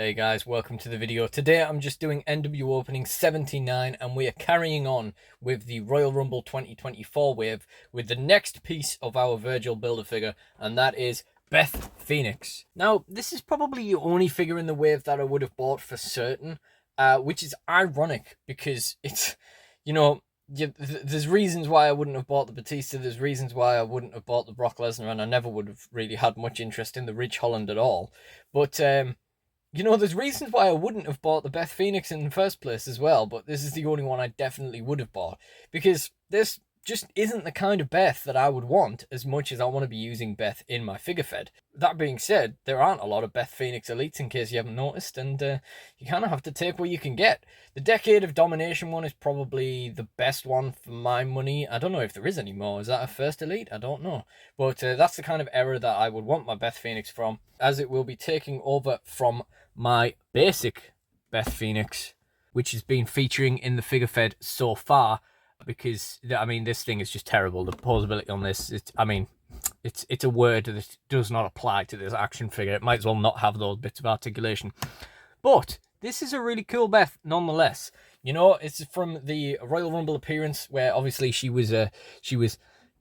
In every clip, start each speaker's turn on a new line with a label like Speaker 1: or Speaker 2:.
Speaker 1: Hey guys, welcome to the video. Today I'm just doing NWOpening 79 and we are carrying on with the Royal Rumble 2024 wave with the next piece of our Virgil Build-A-Figure, and that is Beth Phoenix. Now, this is probably the only figure in the wave that I would have bought for certain, which is ironic because it's, there's reasons why I wouldn't have bought the Batista, there's reasons why I wouldn't have bought the Brock Lesnar, and I never would have really had much interest in the Ridge Holland at all. But, there's reasons why I wouldn't have bought the Beth Phoenix in the first place as well, but this is the only one I definitely would have bought, because this just isn't the kind of Beth that I would want as much as I want to be using Beth in my figure fed. That being said, there aren't a lot of Beth Phoenix Elites in case you haven't noticed, and you kind of have to take what you can get. The Decade of Domination one is probably the best one for my money. I don't know if there is any more. Is that a first Elite? I don't know. But that's the kind of era that I would want my Beth Phoenix from, as it will be taking over from my basic Beth Phoenix, which has been featuring in the figure fed so far, because this thing is just terrible. The posability on this, it's a word that does not apply to this action figure. It might as well not have those bits of articulation. But this is a really cool Beth nonetheless. It's from the Royal Rumble appearance where obviously she was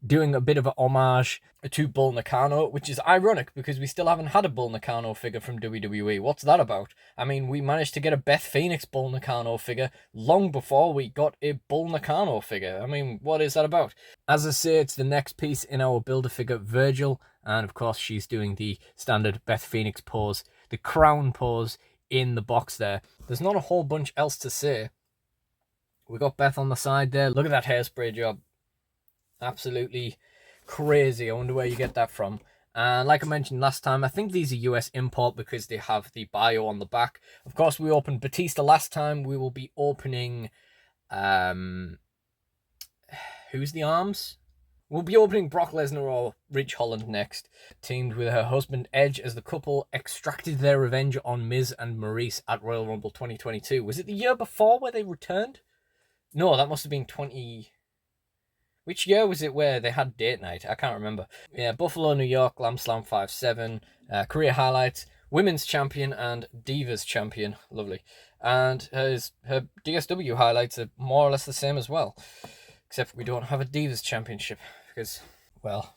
Speaker 1: doing a bit of a homage to Bull Nakano, which is ironic because we still haven't had a Bull Nakano figure from WWE. What's that about? We managed to get a Beth Phoenix Bull Nakano figure long before we got a Bull Nakano figure. What is that about? As I say, it's the next piece in our Build-A-Figure Virgil, and of course she's doing the standard Beth Phoenix pose, the crown pose in the box there. There's not a whole bunch else to say. We got Beth on the side there. Look at that hairspray job. Absolutely crazy. I wonder where you get that from. And like I mentioned last time, I think these are US import because they have the bio on the back. Of course, we opened Batista last time. We will be opening who's the arms? We'll be opening Brock Lesnar or Ridge Holland next. Teamed with her husband Edge as the couple extracted their revenge on Miz and Maurice at Royal Rumble 2022. Was it the year before where they returned? No, that must have been 20... Which year was it where they had date night? I can't remember. Yeah, Buffalo, New York, Glam Slam 5-7, career highlights, women's champion and divas champion. Lovely. And her DSW highlights are more or less the same as well. Except we don't have a divas championship because, well,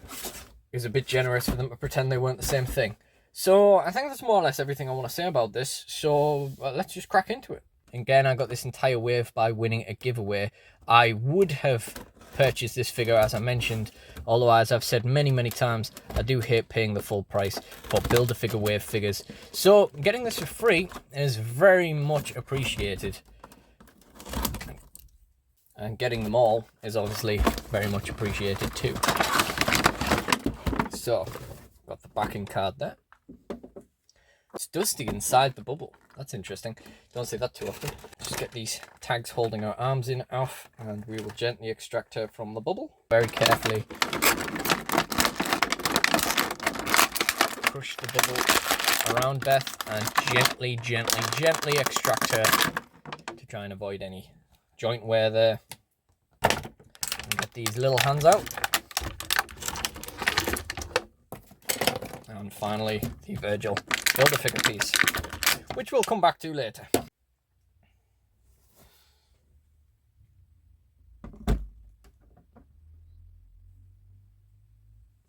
Speaker 1: it was a bit generous for them to pretend they weren't the same thing. So I think that's more or less everything I want to say about this. So let's just crack into it. Again, I got this entire wave by winning a giveaway. I would have purchased this figure, as I mentioned, although as I've said many times, I do hate paying the full price for Build-A-Figure wave figures. So getting this for free is very much appreciated. And getting them all is obviously very much appreciated too. So, got the backing card there. It's dusty inside the bubble. That's interesting. Don't see that too often. Just get these tags holding her arms in off, and we will gently extract her from the bubble. Very carefully push the bubble around Beth and gently extract her to try and avoid any joint wear there. And get these little hands out. And finally, the Virgil Build-A-Figure piece, which we'll come back to later.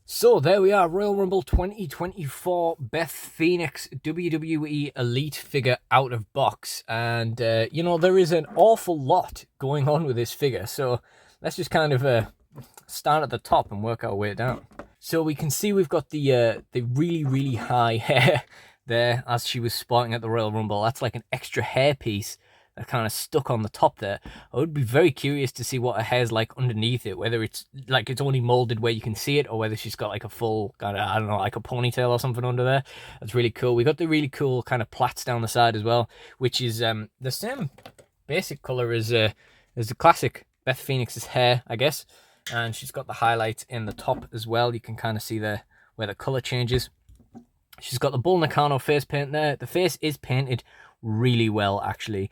Speaker 1: So there we are, Royal Rumble 2024 Beth Phoenix WWE Elite figure out of box. And, there is an awful lot going on with this figure. So let's just kind of start at the top and work our way down. So we can see we've got the really high hair there as she was sporting at the Royal Rumble. That's like an extra hair piece that kind of stuck on the top there. I would be very curious to see what her hair's like underneath it, whether it's like it's only molded where you can see it, or whether she's got like a full kind of, I don't know, like a ponytail or something under there. That's really cool. We got the really cool kind of plaits down the side as well, which is the same basic color as the classic Beth Phoenix's hair, I guess. And she's got the highlights in the top as well. You can kind of see there where the color changes. She's got the Bull Nakano face paint there. The face is painted really well, actually.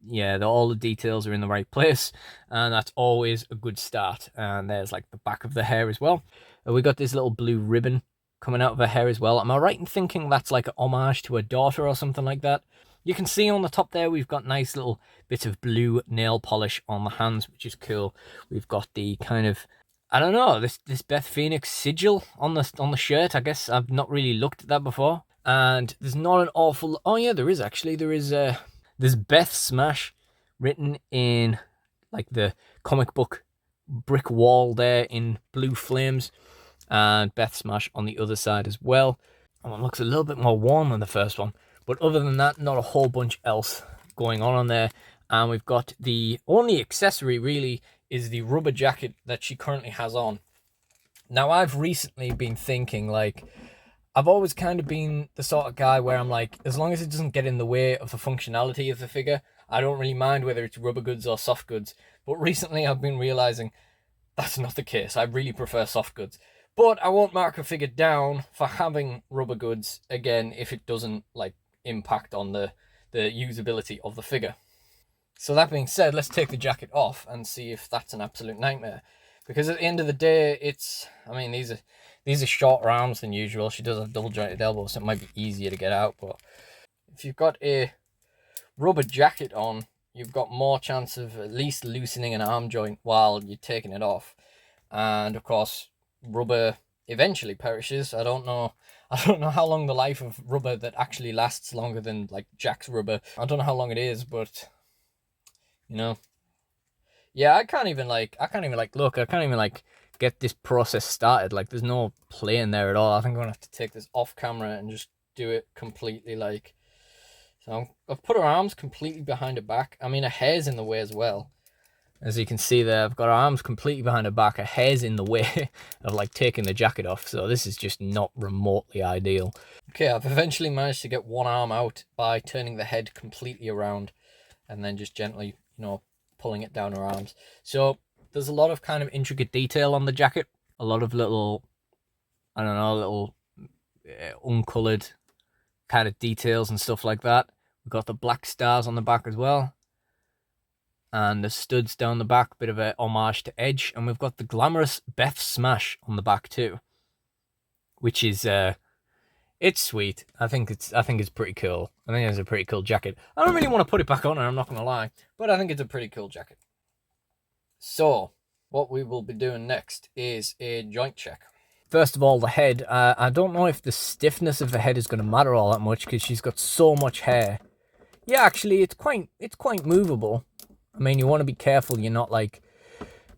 Speaker 1: Yeah, all the details are in the right place, and that's always a good start. And there's like the back of the hair as well. We got this little blue ribbon coming out of her hair as well. Am I right in thinking that's like an homage to her daughter or something like that? You can see on the top there, we've got nice little bits of blue nail polish on the hands, which is cool. We've got the kind of, I don't know, this Beth Phoenix sigil on the shirt. I guess I've not really looked at that before. And there's not an awful, oh yeah, there is actually. There's Beth Smash written in like the comic book brick wall there in blue flames, and Beth Smash on the other side as well. And it looks a little bit more warm than the first one, but other than that, not a whole bunch else going on there. And we've got the only accessory really is the rubber jacket that she currently has on. Now, I've recently been thinking, like, I've always kind of been the sort of guy where I'm like, as long as it doesn't get in the way of the functionality of the figure, I don't really mind whether it's rubber goods or soft goods. But recently I've been realizing that's not the case. I really prefer soft goods. But I won't mark a figure down for having rubber goods, again, if it doesn't like impact on the usability of the figure. So that being said, let's take the jacket off and see if that's an absolute nightmare. Because at the end of the day, these are shorter arms than usual. She does have double jointed elbows, so it might be easier to get out. But if you've got a rubber jacket on, you've got more chance of at least loosening an arm joint while you're taking it off. And of course, rubber eventually perishes. I don't know how long the life of rubber that actually lasts longer than like Jack's rubber. I don't know how long it is, but you know. Yeah, I can't even get this process started. Like, there's no playing there at all. I think I'm gonna have to take this off camera and just do it completely like. So I've put her arms completely behind her back. I mean, her hair's in the way as well. As you can see there, I've got her arms completely behind her back. Her hair's in the way of like taking the jacket off. So this is just not remotely ideal. Okay, I've eventually managed to get one arm out by turning the head completely around and then just gently, pulling it down her arms. So there's a lot of kind of intricate detail on the jacket. A lot of little, uncolored kind of details and stuff like that. We've got the black stars on the back as well. And the studs down the back, bit of a homage to Edge. And we've got the glamorous Beth Smash on the back too. Which is, it's sweet. I think it's pretty cool. I think it's a pretty cool jacket. I don't really want to put it back on her, I'm not going to lie. But I think it's a pretty cool jacket. So, what we will be doing next is a joint check. First of all, the head. I don't know if the stiffness of the head is going to matter all that much because she's got so much hair. Yeah, actually, it's quite movable. I mean, you want to be careful you're not like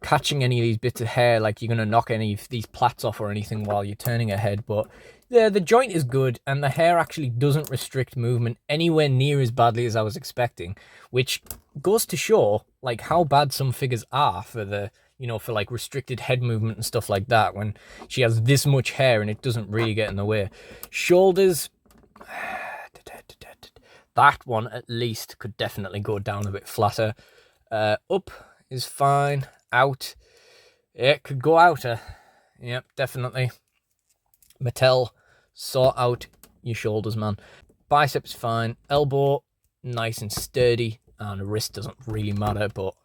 Speaker 1: catching any of these bits of hair, like you're going to knock any of these plaits off or anything while you're turning her head. But yeah, the joint is good, and the hair actually doesn't restrict movement anywhere near as badly as I was expecting, which goes to show like how bad some figures are for the, for like restricted head movement and stuff like that, when she has this much hair and it doesn't really get in the way. Shoulders, that one at least could definitely go down a bit flatter. Up is fine. Out, it could go outer. Yep, definitely. Mattel, sort out your shoulders, man. Biceps fine. Elbow, nice and sturdy. And wrist doesn't really matter, but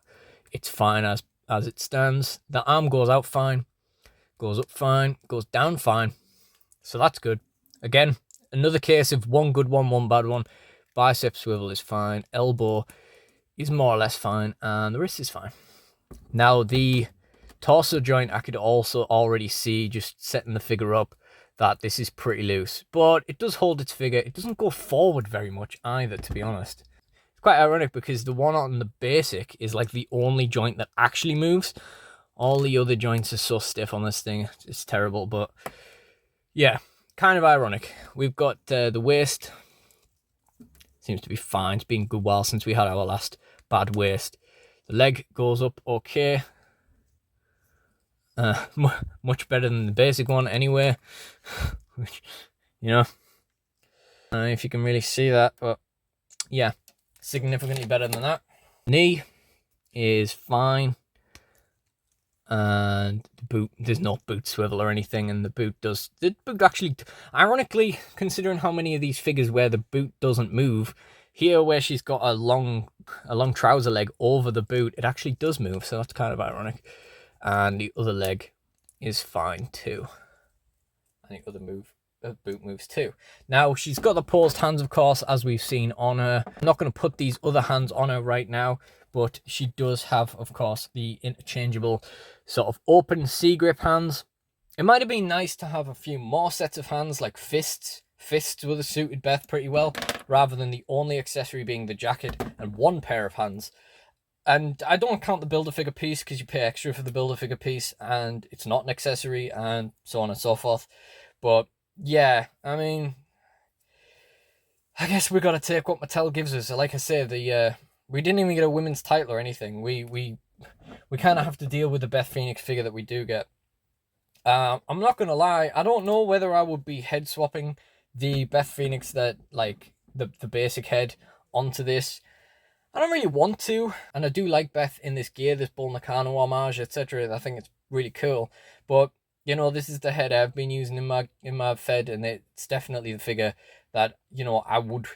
Speaker 1: it's fine as it stands. The arm goes out fine. Goes up fine. Goes down fine. So that's good. Again, another case of one good one, one bad one. Bicep swivel is fine. Elbow is more or less fine. And the wrist is fine. Now, the torso joint, I could also already see, just setting the figure up, that this is pretty loose. But it does hold its figure. It doesn't go forward very much either, to be honest. It's quite ironic because the one on the basic is like the only joint that actually moves. All the other joints are so stiff on this thing. It's terrible, but yeah, kind of ironic. We've got the waist. Seems to be fine. It's been a good while since we had our last bad waist. The leg goes up okay. Much better than the basic one anyway. Which, I don't know if you can really see that, but yeah, significantly better than that. Knee is fine. And the boot, there's no boot swivel or anything, and the boot actually, ironically, considering how many of these figures where the boot doesn't move, here where she's got a long trouser leg over the boot, it actually does move, so that's kind of ironic. And the other leg is fine too. any other boot moves too. Now, she's got the paused hands, of course, as we've seen on her. I'm not going to put these other hands on her right now, but she does have, of course, the interchangeable sort of open C-grip hands. It might have been nice to have a few more sets of hands, like fists. Fists would have suited Beth pretty well, rather than the only accessory being the jacket and one pair of hands. And I don't count the Build-A-Figure piece because you pay extra for the Build-A-Figure piece and it's not an accessory and so on and so forth. But yeah, I mean, I guess we got to take what Mattel gives us. Like I say, we didn't even get a women's title or anything. We kind of have to deal with the Beth Phoenix figure that we do get. I'm not going to lie, I don't know whether I would be head swapping the Beth Phoenix, that like the basic head, onto this. I don't really want to, and I do like Beth in this gear, this Bull Nakano homage, etc. I think it's really cool, but you know, this is the head I've been using in my Fed, and it's definitely the figure that, you know, I would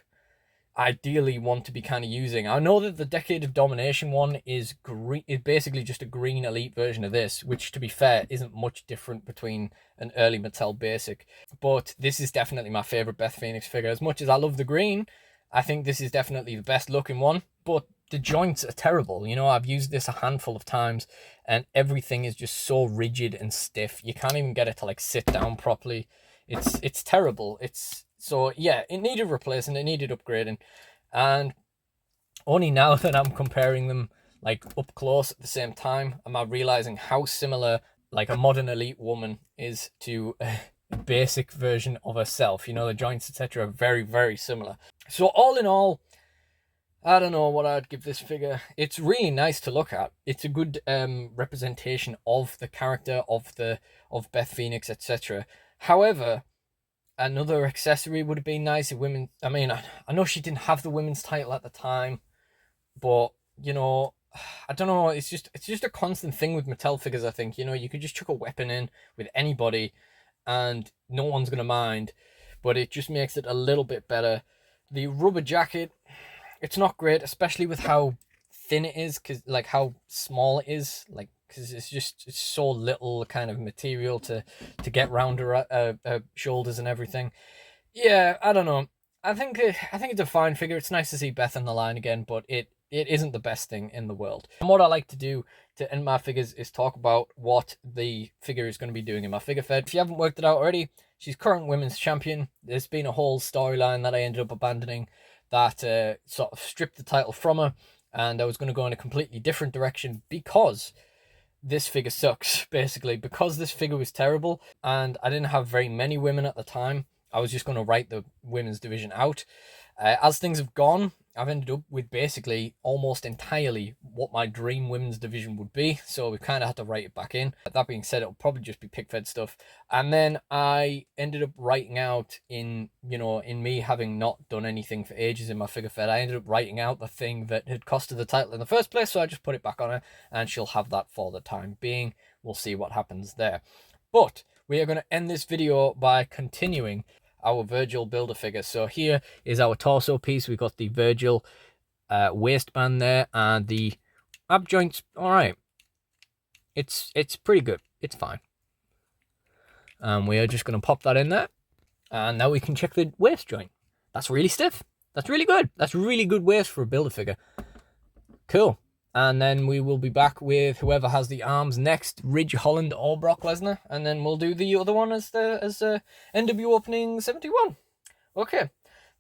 Speaker 1: ideally want to be kind of using. I know that the Decade of Domination one is green, is basically just a green elite version of this, which to be fair isn't much different between an early Mattel basic, but this is definitely my favorite Beth Phoenix figure. As much as I love the green, I think this is definitely the best looking one, but the joints are terrible. You know, I've used this a handful of times and everything is just so rigid and stiff. You can't even get it to like sit down properly. It's terrible. So yeah, it needed replacing, it needed upgrading. And only now that I'm comparing them like up close at the same time, am I realizing how similar like a modern elite woman is to a basic version of herself. You know, the joints, etc. are very, very similar. So all in all, I don't know what I'd give this figure. It's really nice to look at. It's a good representation of the character of Beth Phoenix, etc. However, another accessory would have been nice if women. I mean, I know she didn't have the women's title at the time, but you know, I don't know. It's just a constant thing with Mattel figures. I think, you know, you could just chuck a weapon in with anybody, and no one's gonna mind. But it just makes it a little bit better. The rubber jacket, it's not great, especially with how thin it is, because like how small it is, like because it's so little kind of material to get round her shoulders and everything. Yeah, I don't know. I think it's a fine figure. It's nice to see Beth on the line again, but it isn't the best thing in the world. And what I like to do to end my figures is talk about what the figure is going to be doing in my figure fed. If you haven't worked it out already, she's current women's champion. There's been a whole storyline that I ended up abandoning that sort of stripped the title from her, and I was going to go in a completely different direction because this figure sucks, basically. Because this figure was terrible and I didn't have very many women at the time, I was just going to write the women's division out. As things have gone, I've ended up with basically almost entirely what my dream women's division would be, so we kind of had to write it back in. That being said, it'll probably just be pick fed stuff. And then I ended up writing out, in me having not done anything for ages in my figure fed, I ended up writing out the thing that had costed the title in the first place, so I just put it back on her, and she'll have that for the time being. We'll see what happens there. But we are going to end this video by continuing our Virgil Build-A-Figure. So here is our torso piece. We've got the Virgil waistband there, and the ab joints. All right, it's pretty good. It's fine. And we are just going to pop that in there, and now we can check the waist joint. That's really stiff. That's really good. That's really good waist for a Build-A-Figure. Cool. And then we will be back with whoever has the arms next, Ridge Holland or Brock Lesnar, and then we'll do the other one as NWOpening 71. Okay,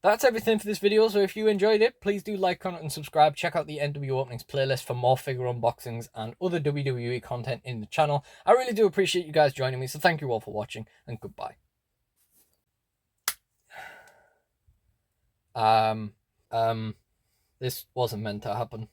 Speaker 1: that's everything for this video. So if you enjoyed it, please do like, comment, and subscribe. Check out the NWOpenings playlist for more figure unboxings and other WWE content in the channel. I really do appreciate you guys joining me, so thank you all for watching, and goodbye. This wasn't meant to happen.